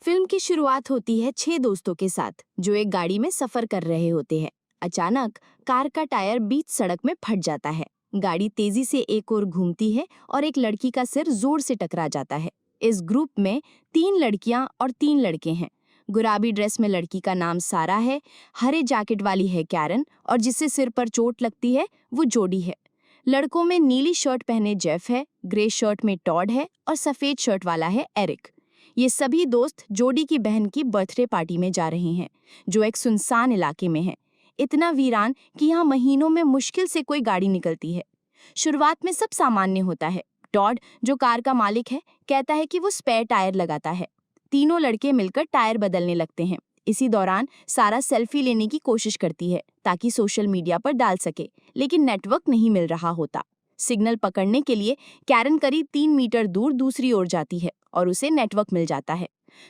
Film की शुरुआत होती है 6 दोस्तों के साथ जो एक गाड़ी में सफर कर रहे होते हैं। अचानक कार का टायर बीच सड़क में फट जाता है। गाड़ी तेजी से एक ओर घूमती है और एक लड़की का सिर जोर से टकरा जाता है। इस ग्रुप में 3 लड़कियां और 3 लड़के हैं। गुलाबी ड्रेस में लड़की का नाम सारा है, हरे जैकेट वाली है कैरन और जिससे सिर पर चोट लगती है वो जोडी है। लड़कों में नीली शर्ट पहने जेफ है, ग्रे शर्ट में टॉड है और सफेद शर्ट वाला है एरिक। ये सभी दोस्त जोडी की बहन की बर्थडे पार्टी में जा रहे हैं, जो एक सुनसान इलाके में है। इतना वीरान कि यहाँ महीनों में मुश्किल से कोई गाड़ी निकलती है। शुरुआत में सब सामान्य होता है। टॉड, जो कार का मालिक है, कहता है कि वो स्पेयर टायर लगाता है। तीनों लड़के मिलकर टायर बदलने लगते हैं। इसी दौरान सारा सेल्फी लेने की कोशिश करती है ताकि सोशल मीडिया पर डाल सके, लेकिन नेटवर्क नहीं मिल रहा होता। सिग्नल पकड़ने के लिए कैरन करीब 3 मीटर दूर दूसरी ओर जाती है और उसे नेटवर्क मिल जाता है।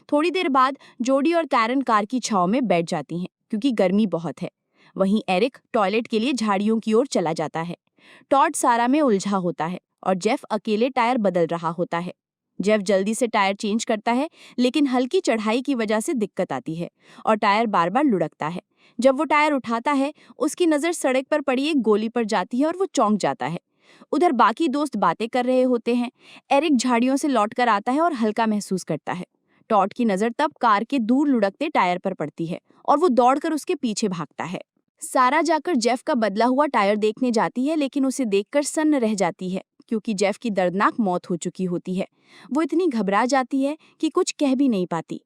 थोड़ी देर बाद जोडी और कैरन कार की छांव में बैठ जाती हैं क्योंकि गर्मी बहुत है। वहीं एरिक टॉयलेट के लिए झाड़ियों की ओर चला जाता है। टॉड सारा में उलझा होता है और जेफ अकेले टायर बदल रहा होता है। जेफ जल्दी से टायर चेंज करता है, लेकिन हल्की चढ़ाई की वजह से दिक्कत आती है और टायर बार बार लुढ़कता है। जब वो टायर उठाता है, उसकी नज़र सड़क पर पड़ी एक गोली पर जाती है और वो चौंक जाता है। उधर बाकी दोस्त बातें कर रहे होते हैं। एरिक झाड़ियों से लौटकर आता है और हल्का महसूस करता है। टॉड की नज़र तब कार के दूर लुढ़कते टायर पर पड़ती है और वो दौड़कर उसके पीछे भागता है। सारा जाकर जेफ का बदला हुआ टायर देखने जाती है, लेकिन उसे देखकर सन्न रह जाती है क्योंकि जेफ की दर्दनाक मौत हो चुकी होती है। वो इतनी घबरा जाती है कि कुछ कह भी नहीं पाती।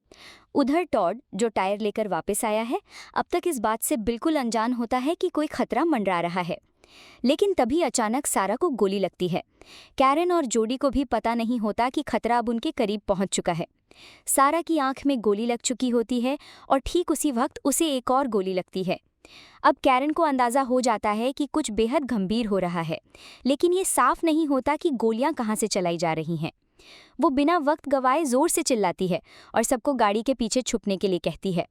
उधर टॉड, जो टायर लेकर वापस आया है, अब तक इस बात से बिल्कुल अनजान होता है कि कोई खतरा मंडरा रहा है। लेकिन तभी अचानक सारा को गोली लगती है। कैरन और जोडी को भी पता नहीं होता कि खतरा अब उनके करीब पहुंच चुका है। सारा की आंख में गोली लग चुकी होती है और ठीक उसी वक्त उसे एक और गोली लगती है। अब कैरन को अंदाजा हो जाता है कि कुछ बेहद गंभीर हो रहा है, लेकिन ये साफ नहीं होता कि गोलियां कहां से चलाई जा रही हैं। वो बिना वक्त गवाए जोर से चिल्लाती है और सबको गाड़ी के पीछे छुपने के लिए कहती है।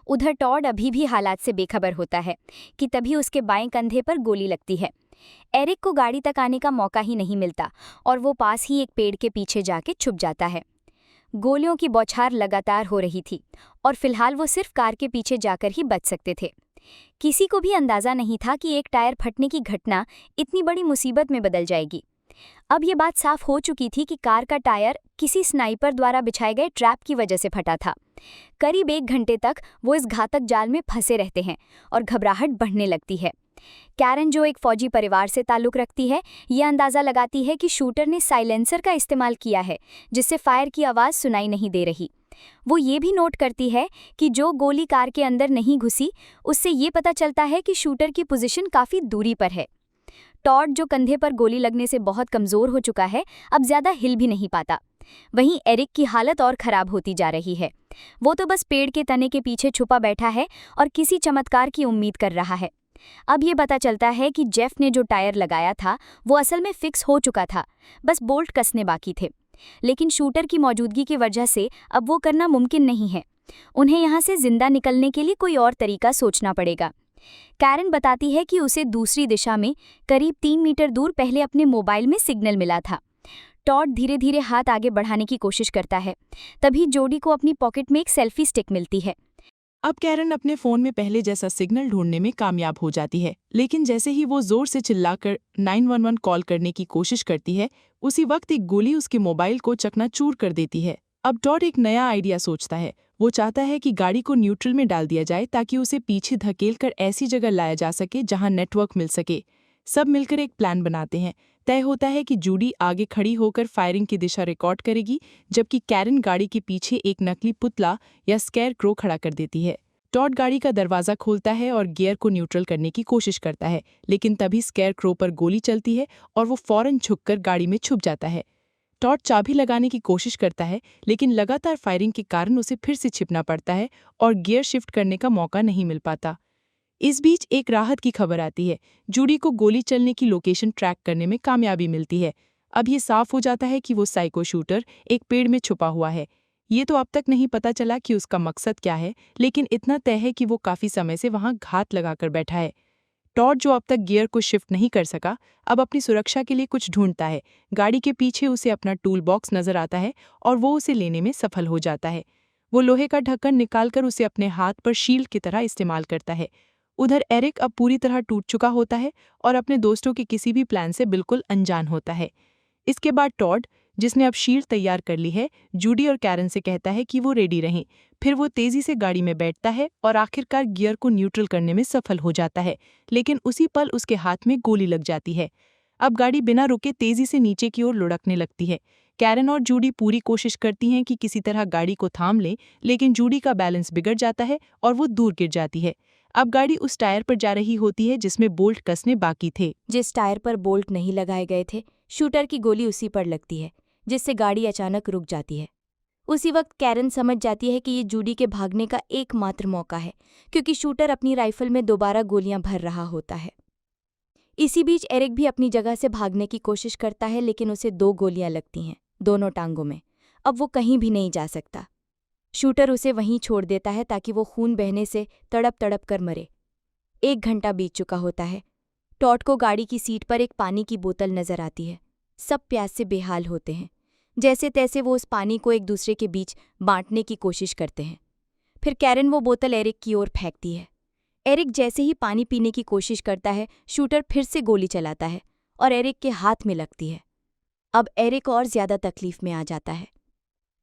उधर टॉड अभी भी हालात से बेखबर होता है कि तभी उसके बाएं कंधे पर गोली लगती है। एरिक को गाड़ी तक आने का मौका ही नहीं मिलता और वो पास ही एक पेड़ के पीछे जाके छुप जाता है। गोलियों की बौछार लगातार हो रही थी और फिलहाल वो सिर्फ कार के पीछे जाकर ही बच सकते थे। किसी को भी अंदाजा नहीं था कि एक टायर फटने की घटना इतनी बड़ी मुसीबत में बदल जाएगी। अब ये बात साफ हो चुकी थी कि कार का टायर किसी स्नाइपर द्वारा बिछाए गए ट्रैप की वजह से फटा था। करीब 1 घंटे तक वो इस घातक जाल में फंसे रहते हैं और घबराहट बढ़ने लगती है। कैरन, जो एक फौजी परिवार से ताल्लुक़ रखती है, ये अंदाज़ा लगाती है कि शूटर ने साइलेंसर का इस्तेमाल किया है, जिससे फायर की आवाज़ सुनाई नहीं दे रही। वो ये भी नोट करती है कि जो गोली कार के अंदर नहीं घुसी, उससे ये पता चलता है कि शूटर की पोजीशन काफ़ी दूरी पर है। टॉड, जो कंधे पर गोली लगने से बहुत कमज़ोर हो चुका है, अब ज़्यादा हिल भी नहीं पाता। वहीं एरिक की हालत और ख़राब होती जा रही है। वो तो बस पेड़ के तने के पीछे छुपा बैठा है और किसी चमत्कार की उम्मीद कर रहा है। अब ये पता चलता है कि जेफ ने जो टायर लगाया था वो असल में फिक्स हो चुका था, बस बोल्ट कसने बाकी थे। लेकिन शूटर की मौजूदगी की वजह से अब वो करना मुमकिन नहीं है। उन्हें यहाँ से जिंदा निकलने के लिए कोई और तरीका सोचना पड़ेगा। कैरन बताती है कि उसे दूसरी दिशा में करीब 3 मीटर दूर पहले अपने मोबाइल में सिग्नल मिला था। टॉड धीरे धीरे हाथ आगे बढ़ाने की कोशिश करता है। तभी जोडी को अपनी पॉकेट में एक सेल्फी स्टिक मिलती है। अब कैरन अपने फोन में पहले जैसा सिग्नल ढूंढने में कामयाब हो जाती है, लेकिन जैसे ही वो जोर से चिल्लाकर 911 कॉल करने की कोशिश करती है, उसी वक्त एक गोली उसके मोबाइल को चकनाचूर कर देती है। अब टॉड एक नया आइडिया सोचता है। वो चाहता है कि गाड़ी को न्यूट्रल में डाल दिया जाए ताकि उसे पीछे धकेलकर ऐसी जगह लाया जा सके जहां नेटवर्क मिल सके। सब मिलकर एक प्लान बनाते हैं। तय होता है कि जूडी आगे खड़ी होकर फायरिंग की दिशा रिकॉर्ड करेगी, जबकि कैरन गाड़ी के पीछे एक नकली पुतला या स्केयर क्रो खड़ा कर देती है। टॉड गाड़ी का दरवाज़ा खोलता है और गियर को न्यूट्रल करने की कोशिश करता है, लेकिन तभी स्केयर क्रो पर गोली चलती है और वो फौरन झुककर गाड़ी में छुप जाता है। टॉड चाबी लगाने की कोशिश करता है, लेकिन लगातार फायरिंग के कारण उसे फिर से छिपना पड़ता है और गियर शिफ्ट करने का मौका नहीं मिल पाता। इस बीच एक राहत की खबर आती है। जूडी को गोली चलने की लोकेशन ट्रैक करने में कामयाबी मिलती है। अब ये साफ हो जाता है कि वो साइको शूटर एक पेड़ में छुपा हुआ है। ये तो अब तक नहीं पता चला कि उसका मकसद क्या है, लेकिन इतना तय है कि वो काफ़ी समय से वहाँ घात लगाकर बैठा है। टॉड, जो अब तक गियर को शिफ्ट नहीं कर सका, अब अपनी सुरक्षा के लिए कुछ ढूंढता है। गाड़ी के पीछे उसे अपना टूल बॉक्स नजर आता है और वो उसे लेने में सफल हो जाता है। वो लोहे का ढक्कन निकालकर उसे अपने हाथ पर शील्ड की तरह इस्तेमाल करता है। उधर एरिक अब पूरी तरह टूट चुका होता है और अपने दोस्तों के किसी भी प्लान से बिल्कुल अनजान होता है। इसके बाद टॉड, जिसने अब शील्ड तैयार कर ली है, जूडी और कैरन से कहता है कि वो रेडी रहें। फिर वो तेजी से गाड़ी में बैठता है और आखिरकार गियर को न्यूट्रल करने में सफल हो जाता है, लेकिन उसी पल उसके हाथ में गोली लग जाती है। अब गाड़ी बिना रुके तेजी से नीचे की ओर लुढ़कने लगती है। कैरन और जूडी पूरी कोशिश करती हैं कि किसी तरह गाड़ी को थाम लें, लेकिन जूडी का बैलेंस बिगड़ जाता है और वो दूर गिर जाती है। अब गाड़ी उस टायर पर जा रही होती है जिसमें बोल्ट कसने बाकी थे। जिस टायर पर बोल्ट नहीं लगाए गए थे, शूटर की गोली उसी पर लगती है, जिससे गाड़ी अचानक रुक जाती है। उसी वक्त कैरन समझ जाती है कि ये जूडी के भागने का एकमात्र मौका है, क्योंकि शूटर अपनी राइफल में दोबारा गोलियां भर रहा होता है। इसी बीच एरिक भी अपनी जगह से भागने की कोशिश करता है, लेकिन उसे 2 गोलियां लगती हैं, दोनों टांगों में। अब वो कहीं भी नहीं जा सकता। शूटर उसे वहीं छोड़ देता है ताकि वो खून बहने से तड़प तड़प कर मरे। 1 घंटा बीत चुका होता है। टॉड को गाड़ी की सीट पर एक पानी की बोतल नजर आती है। सब प्यास से बेहाल होते हैं। जैसे तैसे वो उस पानी को एक दूसरे के बीच बांटने की कोशिश करते हैं। फिर कैरन वो बोतल एरिक की ओर फेंकती है। एरिक जैसे ही पानी पीने की कोशिश करता है, शूटर फिर से गोली चलाता है और एरिक के हाथ में लगती है। अब एरिक और ज्यादा तकलीफ में आ जाता है।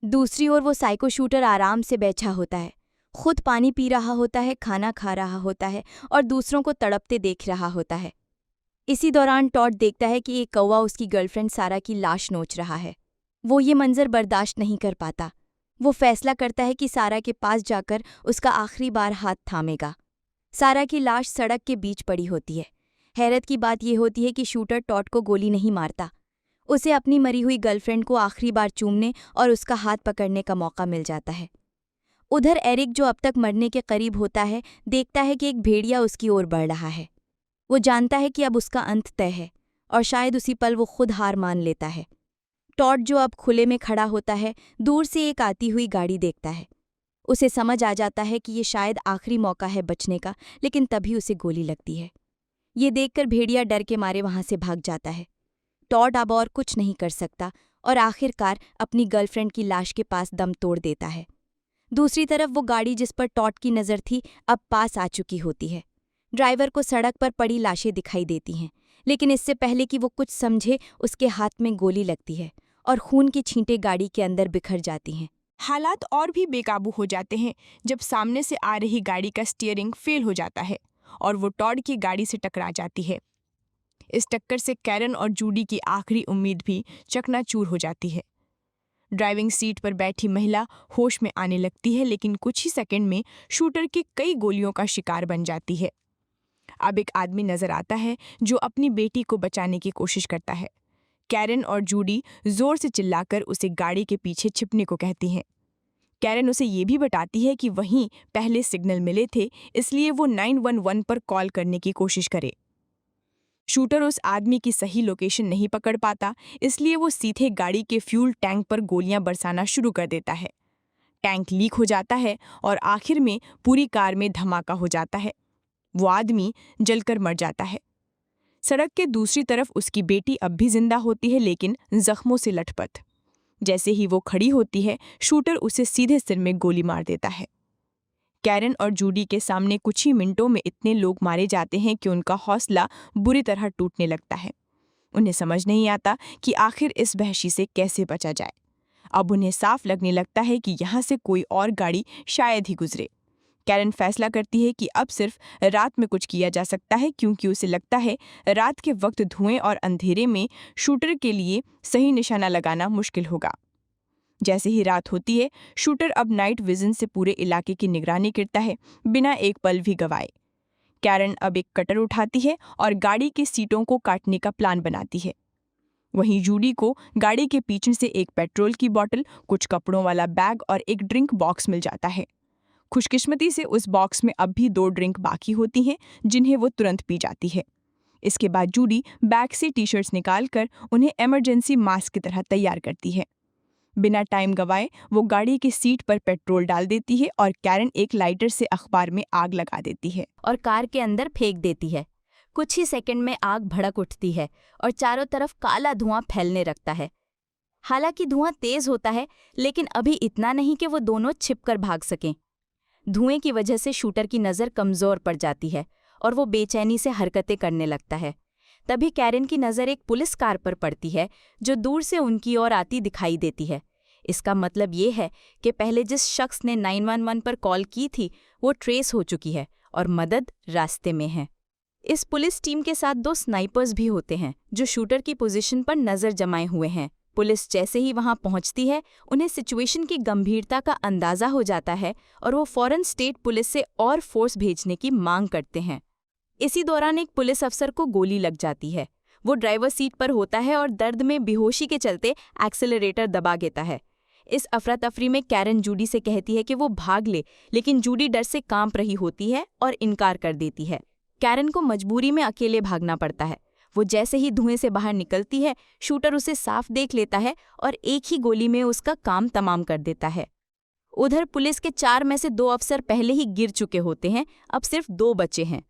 दूसरी ओर वो साइको शूटर आराम से बैठा होता है, खुद पानी पी रहा होता है, खाना खा रहा होता है और दूसरों को तड़पते देख रहा होता है। इसी दौरान टॉड देखता है कि एक कौवा उसकी गर्लफ्रेंड सारा की लाश नोच रहा है। वो ये मंजर बर्दाश्त नहीं कर पाता। वो फैसला करता है कि सारा के पास जाकर उसका आखिरी बार हाथ थामेगा। सारा की लाश सड़क के बीच पड़ी होती है। हैरत की बात यह होती है कि शूटर टॉड को गोली नहीं मारता। उसे अपनी मरी हुई गर्लफ्रेंड को आखिरी बार चूमने और उसका हाथ पकड़ने का मौका मिल जाता है। उधर एरिक, जो अब तक मरने के करीब होता है, देखता है कि एक भेड़िया उसकी ओर बढ़ रहा है। वो जानता है कि अब उसका अंत तय है और शायद उसी पल वो खुद हार मान लेता है। टॉड, जो अब खुले में खड़ा होता है, दूर से एक आती हुई गाड़ी देखता है। उसे समझ आ जाता है कि ये शायद आखिरी मौका है बचने का, लेकिन तभी उसे गोली लगती है। ये देखकर भेड़िया डर के मारे वहां से भाग जाता है। टॉड अब और कुछ नहीं कर सकता और आखिरकार अपनी गर्लफ्रेंड की लाश के पास दम तोड़ देता है। दूसरी तरफ वो गाड़ी जिस पर टॉड की नज़र थी, अब पास आ चुकी होती है। ड्राइवर को सड़क पर पड़ी लाशें दिखाई देती हैं, लेकिन इससे पहले कि वो कुछ समझे, उसके हाथ में गोली लगती है और खून की छींटें गाड़ी के अंदर बिखर जाती हैं। हालात और भी बेकाबू हो जाते हैं जब सामने से आ रही गाड़ी का स्टीयरिंग फेल हो जाता है और वो टॉड की गाड़ी से टकरा जाती है। इस टक्कर से कैरन और जूडी की आखिरी उम्मीद भी चकनाचूर हो जाती है। ड्राइविंग सीट पर बैठी महिला होश में आने लगती है, लेकिन कुछ ही सेकंड में शूटर के कई गोलियों का शिकार बन जाती है। अब एक आदमी नजर आता है जो अपनी बेटी को बचाने की कोशिश करता है। कैरन और जूडी जोर से चिल्लाकर उसे गाड़ी के पीछे छिपने को कहती हैं। कैरन उसे ये भी बताती है कि वहीं पहले सिग्नल मिले थे, इसलिए वो 911 पर कॉल करने की कोशिश करे। शूटर उस आदमी की सही लोकेशन नहीं पकड़ पाता, इसलिए वो सीधे गाड़ी के फ्यूल टैंक पर गोलियां बरसाना शुरू कर देता है। टैंक लीक हो जाता है और आखिर में पूरी कार में धमाका हो जाता है। वो आदमी जलकर मर जाता है। सड़क के दूसरी तरफ उसकी बेटी अब भी जिंदा होती है, लेकिन जख्मों से लथपथ। जैसे ही वो खड़ी होती है, शूटर उसे सीधे सिर में गोली मार देता है। कैरन और जूडी के सामने कुछ ही मिनटों में इतने लोग मारे जाते हैं कि उनका हौसला बुरी तरह टूटने लगता है। उन्हें समझ नहीं आता कि आखिर इस वहशी से कैसे बचा जाए। अब उन्हें साफ लगने लगता है कि यहाँ से कोई और गाड़ी शायद ही गुजरे। कैरन फैसला करती है कि अब सिर्फ रात में कुछ किया जा सकता है, क्योंकि उसे लगता है रात के वक्त धुएं और अंधेरे में शूटर के लिए सही निशाना लगाना मुश्किल होगा। जैसे ही रात होती है, शूटर अब नाइट विजन से पूरे इलाके की निगरानी करता है, बिना एक पल भी गवाए। कैरन अब एक कटर उठाती है और गाड़ी की सीटों को काटने का प्लान बनाती है। वहीं जूडी को गाड़ी के पीछे से एक पेट्रोल की बोतल, कुछ कपड़ों वाला बैग और एक ड्रिंक बॉक्स मिल जाता है। खुशकिस्मती से उस बॉक्स में अब भी 2 ड्रिंक बाकी होती हैं, जिन्हें वो तुरंत पी जाती है। इसके बाद जूडी बैग से टी-शर्ट्स निकालकर उन्हें इमरजेंसी मास्क की तरह तैयार करती है। बिना टाइम गवाए वो गाड़ी की सीट पर पेट्रोल डाल देती है और कैरन एक लाइटर से अखबार में आग लगा देती है और कार के अंदर फेंक देती है। कुछ ही सेकंड में आग भड़क उठती है और चारों तरफ काला धुआं फैलने लगता है। हालांकि धुआं तेज होता है, लेकिन अभी इतना नहीं कि वो दोनों छिपकर भाग सकें। धुएं की वजह से शूटर की नज़र कमज़ोर पड़ जाती है और वो बेचैनी से हरकतें करने लगता है। तभी कैरन की नज़र एक पुलिस कार पर पड़ती है जो दूर से उनकी ओर आती दिखाई देती है। इसका मतलब ये है कि पहले जिस शख्स ने 911 पर कॉल की थी वो ट्रेस हो चुकी है और मदद रास्ते में है। इस पुलिस टीम के साथ 2 स्नाइपर्स भी होते हैं जो शूटर की पोजीशन पर नज़र जमाए हुए हैं। पुलिस जैसे ही वहां पहुंचती है, उन्हें सिचुएशन की गंभीरता का अंदाज़ा हो जाता है और वो फौरन स्टेट पुलिस से और फोर्स भेजने की मांग करते हैं। इसी दौरान एक पुलिस अफसर को गोली लग जाती है। वो ड्राइवर सीट पर होता है और दर्द में बेहोशी के चलते एक्सेलरेटर दबा देता है। इस अफरा तफरी में कैरन जूडी से कहती है कि वो भाग ले, लेकिन जूडी डर से कांप रही होती है और इनकार कर देती है। कैरन को मजबूरी में अकेले भागना पड़ता है। वो जैसे ही धुएं से बाहर निकलती है, शूटर उसे साफ देख लेता है और एक ही गोली में उसका काम तमाम कर देता है। उधर पुलिस के 4 में से 2 अफसर पहले ही गिर चुके होते हैं, अब सिर्फ 2 बचे हैं।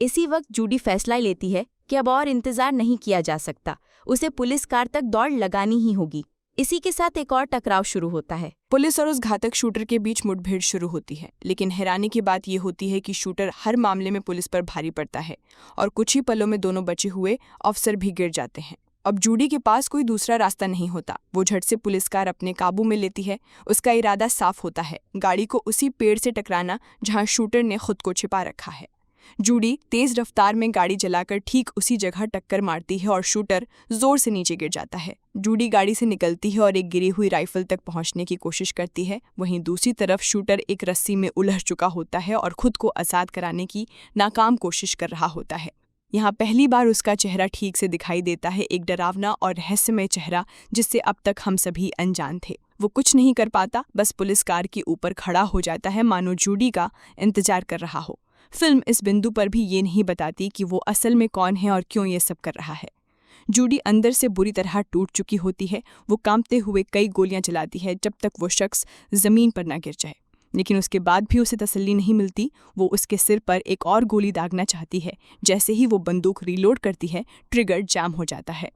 इसी वक्त जूडी फैसला लेती है कि अब और इंतजार नहीं किया जा सकता, उसे पुलिस कार तक दौड़ लगानी ही होगी। इसी के साथ एक और टकराव शुरू होता है। पुलिस और उस घातक शूटर के बीच मुठभेड़ शुरू होती है, लेकिन हैरानी की बात यह होती है कि शूटर हर मामले में पुलिस पर भारी पड़ता है और कुछ ही पलों में दोनों बचे हुए अफसर भी गिर जाते हैं। अब जूडी के पास कोई दूसरा रास्ता नहीं होता। वो झट से पुलिस कार अपने काबू में लेती है। उसका इरादा साफ होता है, गाड़ी को उसी पेड़ से टकराना जहां शूटर ने खुद को छिपा रखा है। जूडी तेज रफ्तार में गाड़ी चलाकर ठीक उसी जगह टक्कर मारती है और शूटर जोर से नीचे गिर जाता है। जूडी गाड़ी से निकलती है और एक गिरी हुई राइफल तक पहुंचने की कोशिश करती है। वहीं दूसरी तरफ शूटर एक रस्सी में उलझ चुका होता है और खुद को आज़ाद कराने की नाकाम कोशिश कर रहा होता है। यहाँ पहली बार उसका चेहरा ठीक से दिखाई देता है, एक डरावना और रहस्यमय चेहरा जिससे अब तक हम सभी अनजान थे। वो कुछ नहीं कर पाता, बस पुलिस कार के ऊपर खड़ा हो जाता है, मानो जूडी का इंतजार कर रहा हो। फिल्म इस बिंदु पर भी ये नहीं बताती कि वो असल में कौन है और क्यों ये सब कर रहा है। जूडी अंदर से बुरी तरह टूट चुकी होती है। वो कांपते हुए कई गोलियां चलाती है जब तक वो शख्स ज़मीन पर ना गिर जाए, लेकिन उसके बाद भी उसे तसल्ली नहीं मिलती। वो उसके सिर पर एक और गोली दागना चाहती है। जैसे ही वो बंदूक रीलोड करती है, ट्रिगर जाम हो जाता है।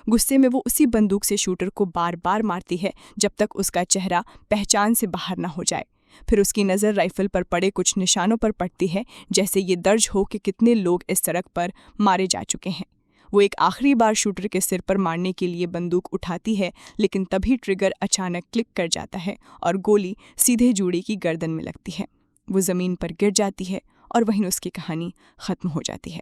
गुस्से में वो उसी बंदूक से शूटर को बार बार मारती है जब तक उसका चेहरा पहचान से बाहर ना हो जाए। फिर उसकी नज़र राइफल पर पड़े कुछ निशानों पर पड़ती है, जैसे ये दर्ज हो कि कितने लोग इस सड़क पर मारे जा चुके हैं। वो एक आखिरी बार शूटर के सिर पर मारने के लिए बंदूक उठाती है, लेकिन तभी ट्रिगर अचानक क्लिक कर जाता है और गोली सीधे जूडी की गर्दन में लगती है। वो ज़मीन पर गिर जाती है और वहीं उसकी कहानी ख़त्म हो जाती है।